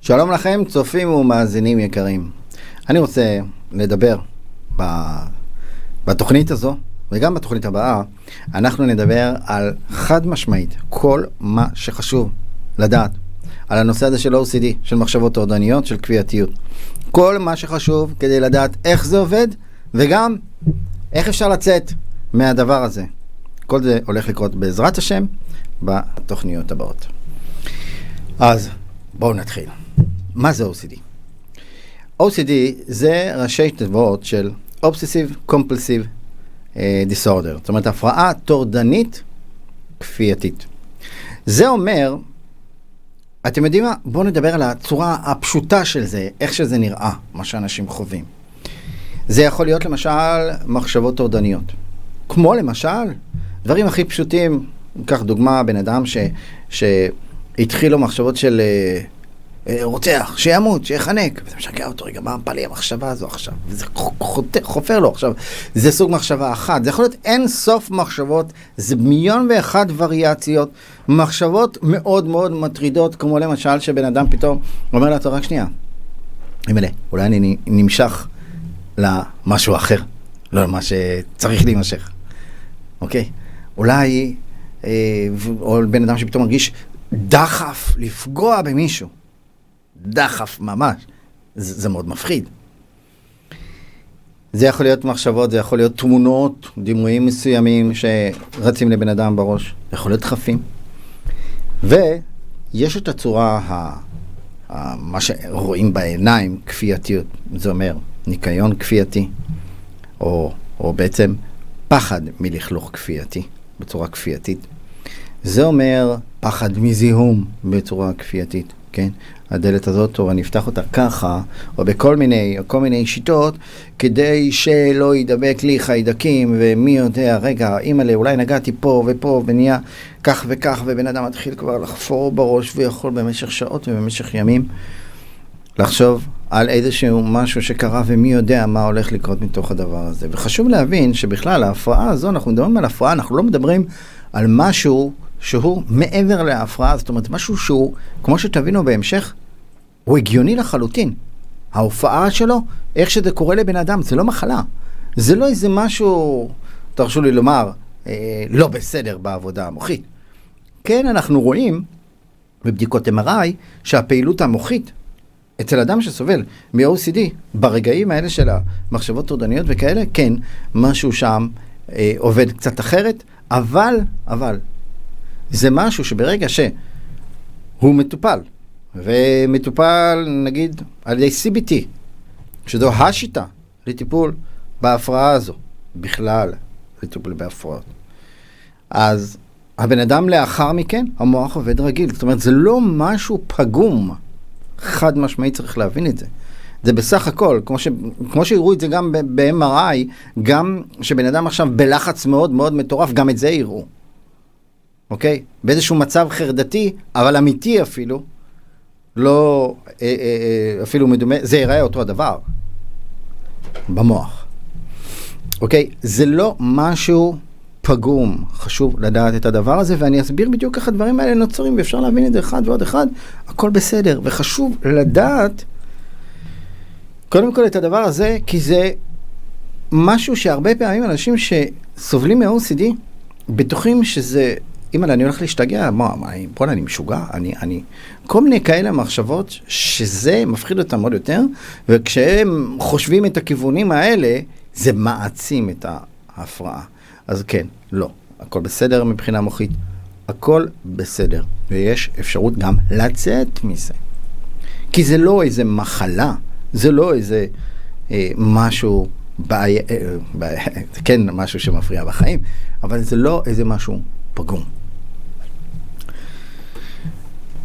שלום לכם, צופים ומאזינים יקרים. אני רוצה לדבר בתוכנית הזו, וגם בתוכנית הבאה, אנחנו נדבר על חד משמעית, כל מה שחשוב לדעת, על הנושא הזה של OCD, של מחשבות טורדניות, של קביעתיות. כל מה שחשוב כדי לדעת איך זה עובד, וגם איך אפשר לצאת מהדבר הזה. כל זה הולך לקרות בעזרת השם, בתוכניות הבאות. אז בואו נתחיל. מה זה OCD? OCD זה ראשי תיבות של Obsessive Compulsive Disorder. זאת אומרת, הפרעה טורדנית כפייתית. זה אומר, אתם יודעים מה? בואו נדבר על הצורה הפשוטה של זה, איך שזה נראה, מה שאנשים חווים. זה יכול להיות למשל מחשבות טורדניות. כמו למשל, דברים הכי פשוטים, ניקח דוגמה, בן אדם שהתחילו מחשבות של רוצח, שימות, שיחנק, וזה משגע אותו, רגע, מה פעלי המחשבה הזו עכשיו? וזה חופר לו עכשיו. זה סוג מחשבה אחת. זה יכול להיות אין סוף מחשבות, זה 1,001 וריאציות, מחשבות מאוד מאוד מטרידות, כמו למשל שבן אדם פתאום אומר לעצמו, רק שנייה, אולי אני נמשך למשהו אחר, לא למה שצריך להימשך. אוקיי? אולי, או בן אדם שפתאום מרגיש דחף לפגוע במישהו. דחף ממש. זה מאוד מפחיד. זה יכול להיות מחשבות, זה יכול להיות תמונות, דימויים מסוימים שרצים לבן אדם בראש. זה יכול להיות דחפים. ויש את הצורה, מה שרואים בעיניים, כפייתיות. זה אומר ניקיון כפייתי, או בעצם פחד מלכלוך כפייתי, בצורה כפייתית. זה אומר פחד מזיהום בצורה כפייתית, כן? הדלת הזאת, או אני אפתח אותה ככה, או בכל מיני שיטות, כדי שלא ידבק לי חיידקים, ומי יודע, רגע, אימא'לה, אולי נגעתי פה ופה, ונהיה כך וכך, ובן אדם מתחיל כבר לחפור בראש, ויכול במשך שעות ובמשך ימים, לחשוב על איזשהו משהו שקרה, ומי יודע מה הולך לקרות מתוך הדבר הזה. וחשוב להבין שבכלל, ההפרעה הזו, אנחנו מדברים על הפרעה, אנחנו לא מדברים על משהו שהוא מעבר להפרעה, זאת אומרת, משהו שהוא, כמו שתבינו בהמשך, הוא הגיוני לחלוטין. ההופעה שלו, איך שזה קורה לבן אדם, זה לא מחלה. זה לא איזה משהו, תרשו לי לומר, לא בסדר בעבודה המוחית. כן, אנחנו רואים בבדיקות MRI שהפעילות המוחית אצל אדם שסובל מ-OCD, ברגעים האלה של המחשבות טורדניות וכאלה, כן, משהו שם עובד קצת אחרת, אבל, זה משהו שברגע שהוא מטופל, ומטופל נגיד על ידי CBT, שזו השיטה לטיפול בהפרעה הזו, בכלל לטיפול בהפרעות. אז הבן אדם לאחר מכן, המוח עובד רגיל, זאת אומרת, זה לא משהו פגום, חד משמעית צריך להבין את זה. זה בסך הכל, כמו שיראו את זה גם ב-MRI, גם שבן אדם עכשיו בלחץ מאוד מאוד מטורף, גם את זה יראו. אוקיי? באיזשהו מצב חרדתי, אבל אמיתי אפילו, לא אפילו מדומה, זה ייראה אותו הדבר. במוח. אוקיי? זה לא משהו פגום. חשוב לדעת את הדבר הזה, ואני אסביר בדיוק איך הדברים האלה נוצרים, ואפשר להבין את זה אחד ועוד אחד, הכל בסדר. וחשוב לדעת, קודם כל את הדבר הזה, כי זה משהו שהרבה פעמים אנשים שסובלים מ-OCD, בטוחים שזה, אם אני הולך להשתגע, בוא'נה, אני משוגע, כל מיני כאלה מחשבות שזה מפחיד אותם עוד יותר, וכשהם חושבים את הכיוונים האלה, זה מעצים את ההפרעה. אז כן, לא, הכל בסדר מבחינה מוחית, הכל בסדר, ויש אפשרות גם לצאת מזה. כי זה לא איזה מחלה, זה לא איזה משהו בעיה, זה כן משהו שמפריע בחיים, אבל זה לא איזה משהו פגום.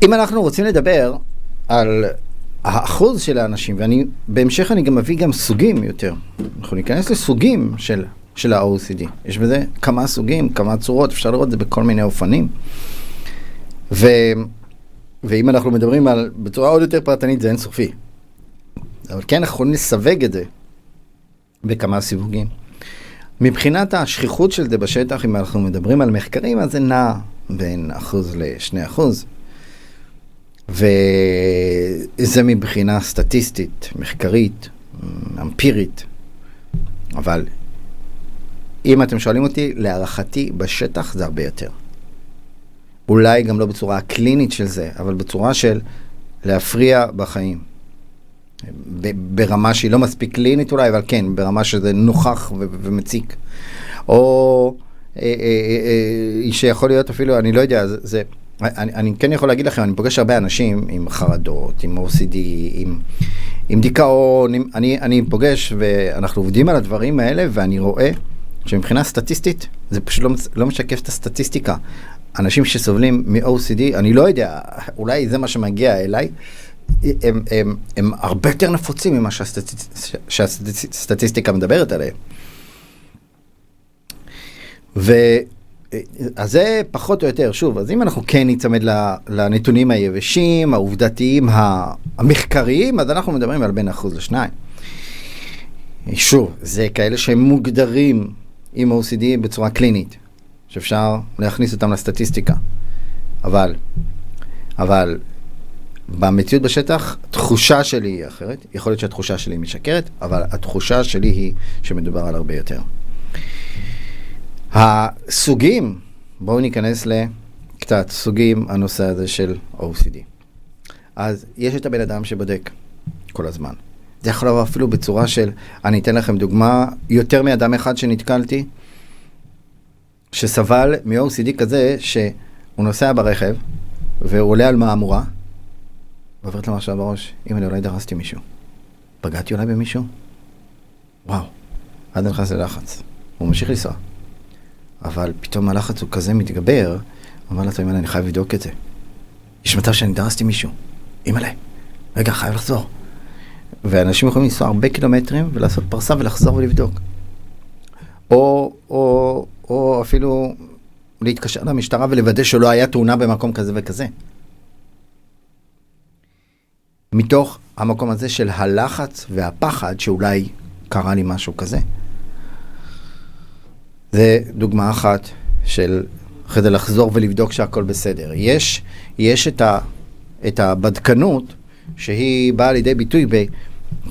אם אנחנו רוצים לדבר על האחוז של האנשים, בהמשך אני גם מביא גם סוגים יותר, אנחנו ניכנס לסוגים של ה-OCD. יש בזה כמה סוגים, כמה צורות, אפשר לראות את זה בכל מיני אופנים. ואם אנחנו מדברים בצורה עוד יותר פרטנית, זה אינסופי. אבל כן, אנחנו יכולים לסווג את זה בכמה סיווגים. מבחינת השכיחות של זה בשטח, אם אנחנו מדברים על מחקרים, אז זה נע בין 1% ל2%. וזה מבחינה סטטיסטית, מחקרית, אמפירית. אבל אם אתם שואלים אותי, להערכתי בשטח זה הרבה יותר. אולי גם לא בצורה הקלינית של זה, אבל בצורה של להפריע בחיים. ברמה שהיא לא מספיק קלינית אולי, אבל כן, ברמה שזה נוכח ומציק. או שיכול להיות אפילו, אני לא יודע, אני כן יכול להגיד לכם, אני פוגש הרבה אנשים עם חרדות, עם OCD, עם דיכאון, אני פוגש ואנחנו עובדים על הדברים האלה, ואני רואה שמבחינה סטטיסטית, זה פשוט לא משקף את הסטטיסטיקה. אנשים שסובלים מ-OCD, אני לא יודע, אולי זה מה שמגיע אליי, הם הרבה יותר נפוצים ממה שהסטטיסטיקה מדברת עליהם. אז זה פחות או יותר, שוב, אז אם אנחנו כן נצמד לנתונים היבשים, העובדתיים, המחקריים, אז אנחנו מדברים על בין 1% ל2%. שוב, זה כאלה שהם מוגדרים עם OCD בצורה קלינית, שאפשר להכניס אותם לסטטיסטיקה. אבל במציאות בשטח, תחושה שלי היא אחרת. יכול להיות שהתחושה שלי משקרת, אבל התחושה שלי היא שמדובר על הרבה יותר. הסוגים, בואו ניכנס לקצת סוגים הנושא הזה של OCD. אז יש את הבן אדם שבודק כל הזמן. זה יכול להיות אפילו בצורה של, אני אתן לכם דוגמה, יותר מאדם אחד שנתקלתי, שסבל מ-OCD כזה, שהוא נוסע ברכב, והוא עולה על מהמורה, ועוברת לו משהו בראש, אם אני אולי דרסתי מישהו. פגעתי אולי במישהו? וואו, עד נכנס ללחץ. הוא ממשיך לנסוע. אבל פתאום הלחץ הוא כזה מתגבר, הוא אומר לעצמו, אני חייב לבדוק את זה. יש מצב שאני דרסתי מישהו. אימא'לה, רגע, חייב לחזור. ואנשים יכולים לנסוע הרבה קילומטרים, ולעשות פרסה ולחזור ולבדוק. או אפילו להתקשר למשטרה ולוודא שלא היה תאונה במקום כזה וכזה. מתוך המקום הזה של הלחץ והפחד שאולי קרה לי משהו כזה. זה דוגמה אחת של כדי לחזור ולבדוק שהכל בסדר. יש את הבדקנות שהיא באה לידי ביטוי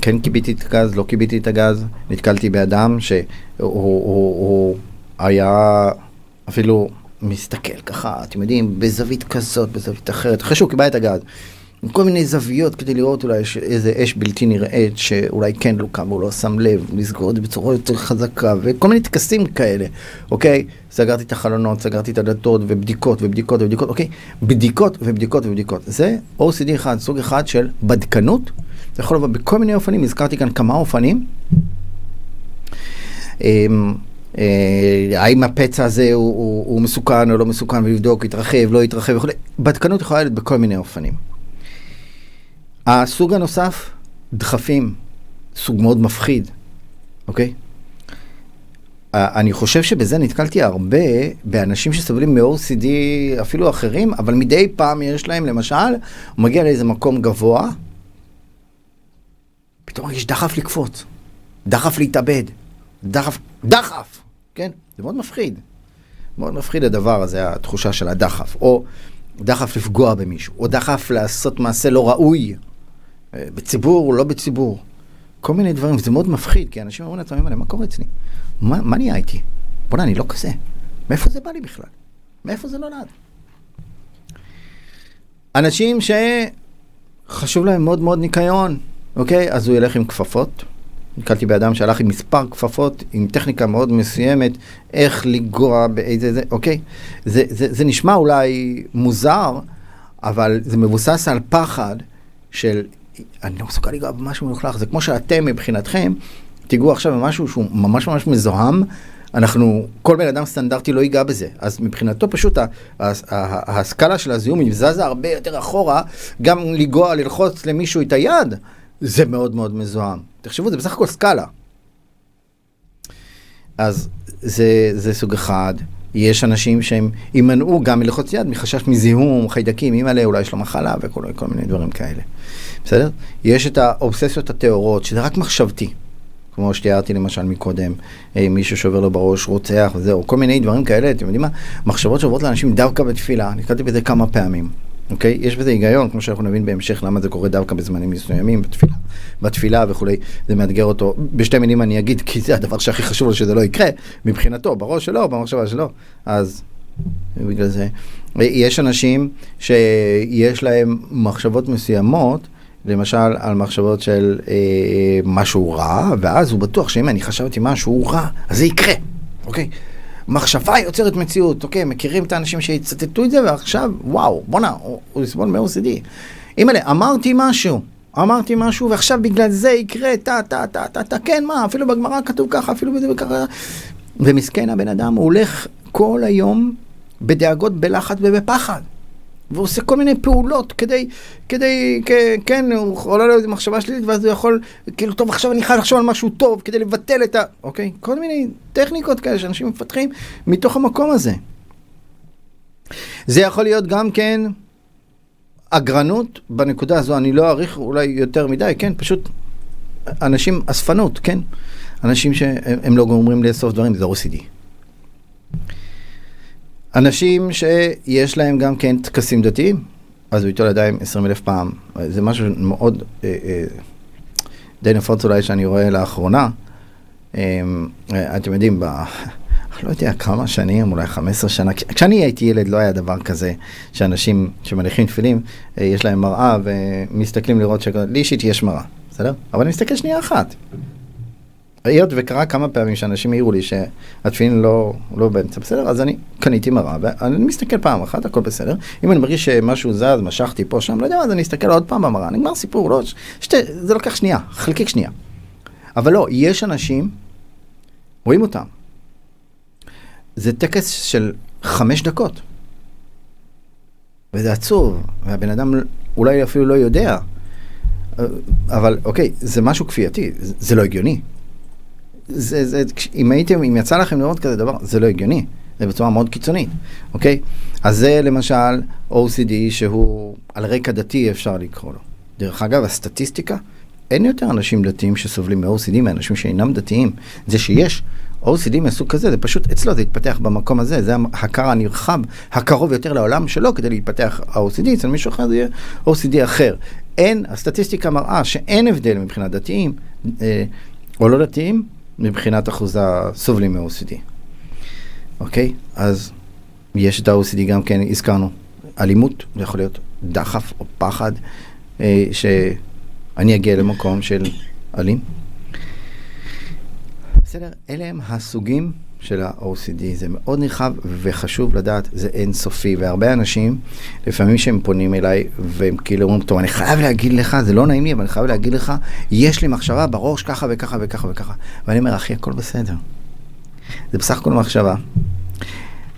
כן קיביתי את הגז, לא קיביתי את הגז. נתקלתי באדם שהוא היה אפילו מסתכל ככה, אתם יודעים, בזווית כזאת, בזווית אחרת, אחרי שהוא קיבל את הגז. עם כל מיני זוויות כדי לראות אולי איזה אש בלתי נראית, שאולי כן לא קם, הוא לא שם לב, לסגור את זה בצורה יותר חזקה, וכל מיני תקסים כאלה, אוקיי? סגרתי את החלונות, סגרתי את הדלתות, ובדיקות, ובדיקות, ובדיקות, אוקיי? בדיקות, ובדיקות, ובדיקות. זה OCD אחד, סוג אחד של בדקנות, זה יכול לבוא בכל מיני אופנים, הזכרתי כאן כמה אופנים. האם הפצע הזה הוא מסוכן או לא מסוכן, ולבדוק, יתרחב, לא יתרחב, וכו'. בדקנות יכולה להיות בכל מיני אופנים. הסוג הנוסף, דחפים, סוג מאוד מפחיד, אוקיי? אני חושב שבזה נתקלתי הרבה באנשים שסובלים מ-OCD אפילו אחרים, אבל מדי פעם יש להם, למשל, הוא מגיע לאיזה מקום גבוה, פתאום יש דחף לקפוץ, דחף להתאבד, דחף, כן? זה מאוד מפחיד. מאוד מפחיד הדבר הזה, התחושה של הדחף, או דחף לפגוע במישהו, או דחף לעשות מעשה לא ראוי, בציבור או לא בציבור. כל מיני דברים, וזה מאוד מפחיד, כי אנשים אומרים לעצמם, מה קורה אצלי? מה נהיה איתי? בוא'נה, אני לא כזה. מאיפה זה בא לי בכלל? מאיפה זה נולד? אנשים שחשוב להם מאוד מאוד ניקיון, אוקיי? אז הוא ילך עם כפפות. נתקלתי באדם שהלך עם מספר כפפות, עם טכניקה מאוד מסוימת, איך לגוע באיזה זה, אוקיי? זה נשמע אולי מוזר, אבל זה מבוסס על פחד של, אני לא מסוגל לגוע במשהו מלוכלך. זה כמו שאתם מבחינתכם, תיגעו עכשיו במשהו שהוא ממש ממש מזוהם, כל בן אדם סטנדרטי לא ייגע בזה. אז מבחינתו פשוט הסקאלה של הזיהום היא זזה הרבה יותר אחורה, גם לגוע, ללחוץ למישהו את היד, זה מאוד מאוד מזוהם. תחשבו, זה בסך הכל סקאלה. אז זה סוג אחד. יש אנשים שהם יימנעו גם מלחוץ יד, מחשש מזיהום, חיידקים, אימא'לה, אולי יש לו מחלה וכל מיני דברים כאלה. בסדר? יש את האובססיות התיאוריות, שזה רק מחשבתי. כמו שתיארתי למשל מקודם, מישהו שעובר לו בראש, רוצח וזהו, כל מיני דברים כאלה, אתם יודעים מה? מחשבות שעוברות לאנשים דווקא בתפילה, נתקלתי בזה כמה פעמים. אוקיי? יש בזה היגיון, כמו שאנחנו נבין בהמשך, למה זה קורה דווקא בזמנים מסוימים, בתפילה וכולי, זה מאתגר אותו. בשתי מילים אני אגיד, כי זה הדבר שהכי חשוב לו שזה לא יקרה, מבחינתו, בראש שלו, במחשבה שלו. אז בגלל זה. יש אנשים שיש להם מחשבות מסוימות, למשל על מחשבות של משהו רע, ואז הוא בטוח שאם אני חשבתי משהו רע, אז זה יקרה, אוקיי? מחשבה יוצרת מציאות, אוקיי? מכירים את האנשים שיצטטו את זה, ועכשיו, וואו, בונה, הוא יסבול מ-OCD. אימא'לה, אמרתי משהו, ועכשיו בגלל זה יקרה, כן, מה, אפילו בגמרא כתוב ככה, אפילו בזה וככה. ומסכן הבן אדם, הוא הולך כל היום בדאגות, בלחץ ובפחד. והוא עושה כל מיני פעולות כן, הוא עולה לו איזו מחשבה שלילית, ואז הוא יכול, כאילו, טוב, עכשיו אני חייב לחשוב על משהו טוב, כדי לבטל את אוקיי? כל מיני טכניקות כאלה שאנשים מפתחים מתוך המקום הזה. זה יכול להיות גם כן אגרנות בנקודה הזו, אני לא אעריך אולי יותר מדי, כן? פשוט אנשים, אספנות, כן? אנשים שהם לא גומרים לאסוף דברים, זה OCD. אנשים שיש להם גם כן טקסים דתיים, אז הוא איתו לידיים 20,000 פעם. זה משהו מאוד די נפוץ אולי שאני רואה לאחרונה. אתם יודעים, לא יודע כמה שנים, אולי 15 שנה. כשאני הייתי ילד לא היה דבר כזה, שאנשים שמניחים תפילים, יש להם מראה ומסתכלים לראות לי אישית יש מראה, בסדר? אבל אני מסתכל שנייה אחת. היות וקרה כמה פעמים שאנשים העירו לי שהתפילין לא באמצע בסדר, אז אני קניתי מראה, ואני מסתכל פעם אחת, הכל בסדר. אם אני מרגיש שמשהו זז, משכתי פה שם, לא יודע, אז אני אסתכל עוד פעם במראה, נגמר סיפור, לא, זה לוקח שנייה, חלקיק שנייה. אבל לא, יש אנשים, רואים אותם. זה טקס של 5 דקות. וזה עצוב, והבן אדם אולי אפילו לא יודע. אבל אוקיי, זה משהו כפייתי, זה לא הגיוני. אם יצא לכם לראות כזה דבר, זה לא הגיוני. זה בצורה מאוד קיצונית, אוקיי? אז זה למשל OCD שהוא על רקע דתי אפשר לקרוא לו. דרך אגב, הסטטיסטיקה, אין יותר אנשים דתיים שסובלים מ-OCD מאנשים שאינם דתיים. זה שיש OCD מסוג כזה, זה פשוט אצלו, זה יתפתח במקום הזה, זה הכר הנרחב, הקרוב יותר לעולם שלו כדי להתפתח ה-OCD, אצל מישהו אחר זה יהיה OCD אחר. הסטטיסטיקה מראה שאין הבדל מבחינת דתיים או לא דתיים, מבחינת אחוז הסובלים מ-OCD. אוקיי? אז יש את ה-OCD גם כן, הזכרנו, אלימות, זה יכול להיות דחף או פחד, שאני אגיע למקום של אלים. בסדר, אלה הם הסוגים של ה-OCD, זה מאוד נרחב וחשוב לדעת, זה אינסופי, והרבה אנשים, לפעמים שהם פונים אליי, והם כאילו אומרים, טוב, אני חייב להגיד לך, זה לא נעים לי, אבל אני חייב להגיד לך, יש לי מחשבה בראש ככה וככה וככה וככה. ואני אומר, אחי, הכל בסדר. זה בסך הכל מחשבה.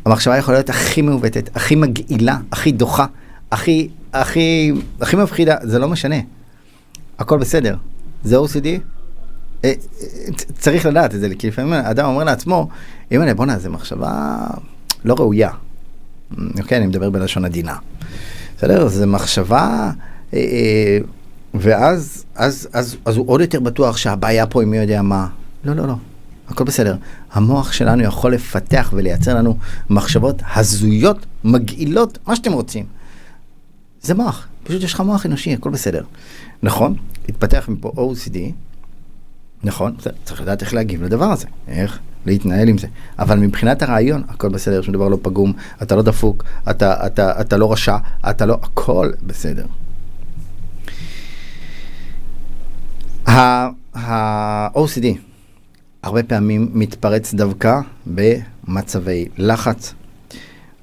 המחשבה יכולה להיות הכי מעוותת, הכי מגעילה, הכי דוחה, הכי מפחידה, זה לא משנה. הכל בסדר. זה OCD? צריך לדעת את זה, כי לפעמים האדם אומר לעצמו, בונה, זה מחשבה לא ראויה. אוקיי, אני מדבר בלשון עדינה. בסדר? זה מחשבה, ואז הוא עוד יותר בטוח שהבעיה פה היא מי יודע מה. לא. הכל בסדר. המוח שלנו יכול לפתח ולייצר לנו מחשבות הזויות, מגעילות, מה שאתם רוצים. זה מוח. פשוט יש לך מוח אנושי, הכל בסדר. נכון? התפתח מפה OCD, נכון, צריך לדעת איך להגיב לדבר הזה, איך להתנהל עם זה. אבל מבחינת הרעיון, הכל בסדר, שום דבר לא פגום, אתה לא דפוק, אתה לא רשע, הכל בסדר. ה-OCD הרבה פעמים מתפרץ דווקא במצבי לחץ.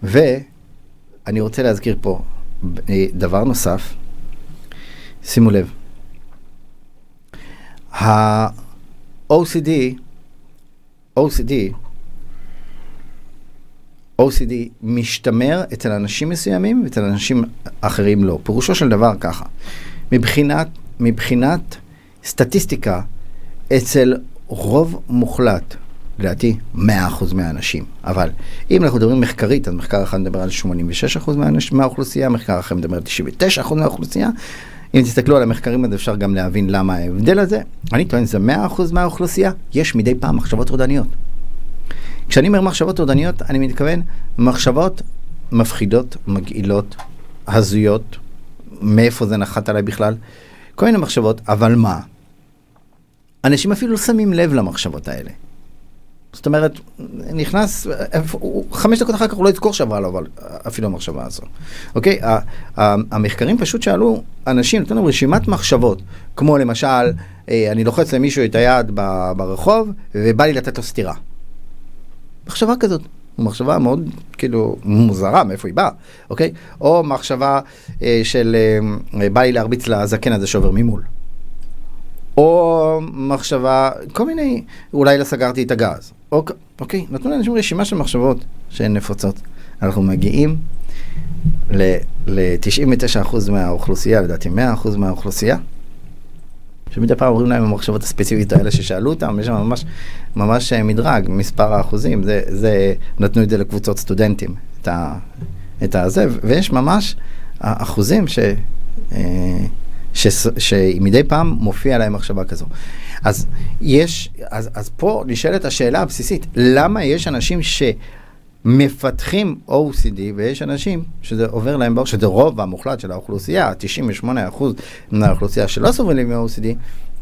ואני רוצה להזכיר פה דבר נוסף, שימו לב. OCD משתמר אצל אנשים מסוימים ואצל אנשים אחרים לא. פירושו של דבר ככה. מבחינת סטטיסטיקה, אצל רוב מוחלט, לדעתי 100% מהאנשים. אבל אם אנחנו מדברים מחקרית, אז מחקר אחד מדבר על 86% מהאוכלוסייה, מחקר אחר מדבר על 99% מהאוכלוסייה. אם תסתכלו על המחקרים, אז אפשר גם להבין למה ההבדל הזה. אני טוען, זה 100% מהאוכלוסייה, יש מדי פעם מחשבות טורדניות. כשאני אומר מחשבות טורדניות, אני מתכוון מחשבות מפחידות, מגעילות, הזויות, מאיפה זה נחת עליי בכלל, כל מיני מחשבות, אבל מה? אנשים אפילו שמים לב למחשבות האלה. זאת אומרת, נכנס, 5 דקות אחר כך הוא לא יזכור שעברה לו, אבל אפילו המחשבה הזו. אוקיי? המחקרים פשוט שאלו אנשים, נתנו רשימת מחשבות, כמו למשל, אני לוחץ למישהו את היד ברחוב, ובא לי לתת לו סתירה. מחשבה כזאת. מחשבה מאוד, כאילו, מוזרה, מאיפה היא באה, אוקיי? או מחשבה של, בא לי להרביץ לזקן הזה שעובר ממול. או מחשבה, כל מיני, אולי לא סגרתי את הגז. אוקיי, נתנו לאנשים רשימה של מחשבות שהן נפוצות. אנחנו מגיעים ל-99% מהאוכלוסייה, לדעתי 100% מהאוכלוסייה, שמדי פעם אומרים להם המחשבות הספציפיות האלה ששאלו אותם, יש שם ממש מדרג, מספר האחוזים, נתנו את זה לקבוצות סטודנטים, את הזה, ויש ממש אחוזים שמדי פעם מופיע להם מחשבה כזו. אז פה נשאלת השאלה הבסיסית, למה יש אנשים שמפתחים OCD, ויש אנשים שזה עובר להם בראש, שזה רוב המוחלט של האוכלוסייה, 98% מהאוכלוסייה שלא סובלים מ-OCD,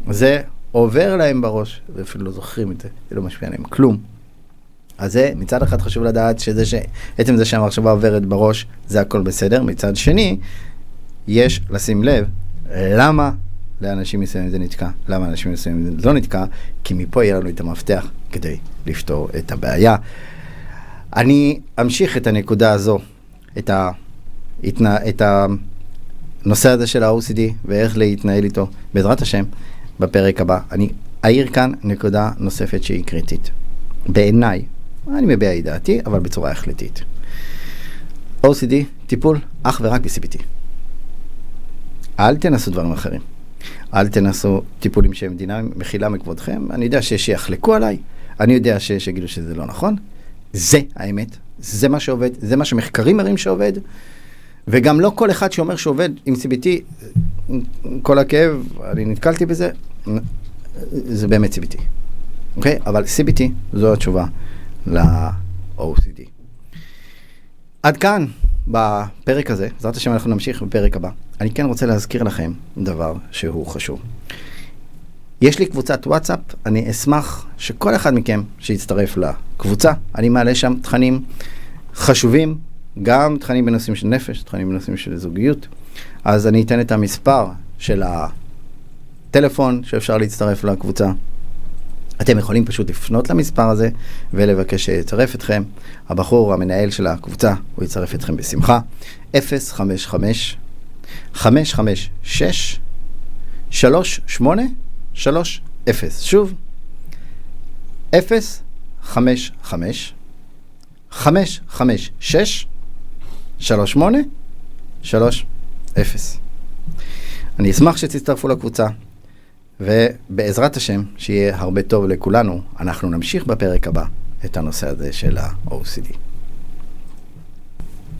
זה עובר להם בראש, ואפילו לא זוכרים את זה, זה לא משפיע עליהם כלום. אז זה, מצד אחד חשוב לדעת שעצם זה שהמחשבה עוברת בראש, זה הכל בסדר. מצד שני, יש לשים לב, למה לאנשים מסוימים זה נתקע? למה לאנשים מסוימים זה לא נתקע? כי מפה יהיה לנו את המפתח כדי לפתור את הבעיה. אני אמשיך את הנקודה הזו, את הנושא הזה של ה-OCD ואיך להתנהל איתו, בעזרת השם, בפרק הבא. אני אעיר כאן נקודה נוספת שהיא קריטית. בעיניי, אני מביע את דעתי, אבל בצורה החלטית. OCD, טיפול אך ורק ב-CBT. אל תנסו דברים אחרים. אל תנסו טיפולים שהם דינמיים, מחילה מכבודכם. אני יודע שיחלקו עליי, אני יודע שיגידו שזה לא נכון. זה האמת, זה מה שעובד, זה מה שמחקרים מראים שעובד, וגם לא כל אחד שאומר שעובד עם CBT, כל הכאב, אני נתקלתי בזה, זה באמת CBT. אוקיי? אבל CBT זו התשובה ל-OCD. עד כאן בפרק הזה, בעזרת השם אנחנו נמשיך בפרק הבא. אני כן רוצה להזכיר לכם דבר שהוא חשוב. יש לי קבוצת וואטסאפ, אני אשמח שכל אחד מכם שיצטרף לקבוצה, אני מעלה שם תכנים חשובים, גם תכנים בנושאים של נפש, תכנים בנושאים של זוגיות. אז אני אתן את המספר של הטלפון שאפשר להצטרף לקבוצה. אתם יכולים פשוט לפנות למספר הזה ולבקש שיצרף אתכם. הבחור, המנהל של הקבוצה, הוא יצרף אתכם בשמחה. 055-556-3830. שוב, 055-556-3830. אני אשמח שתצטרפו לקבוצה. ובעזרת השם, שיהיה הרבה טוב לכולנו, אנחנו נמשיך בפרק הבא את הנושא הזה של ה-OCD.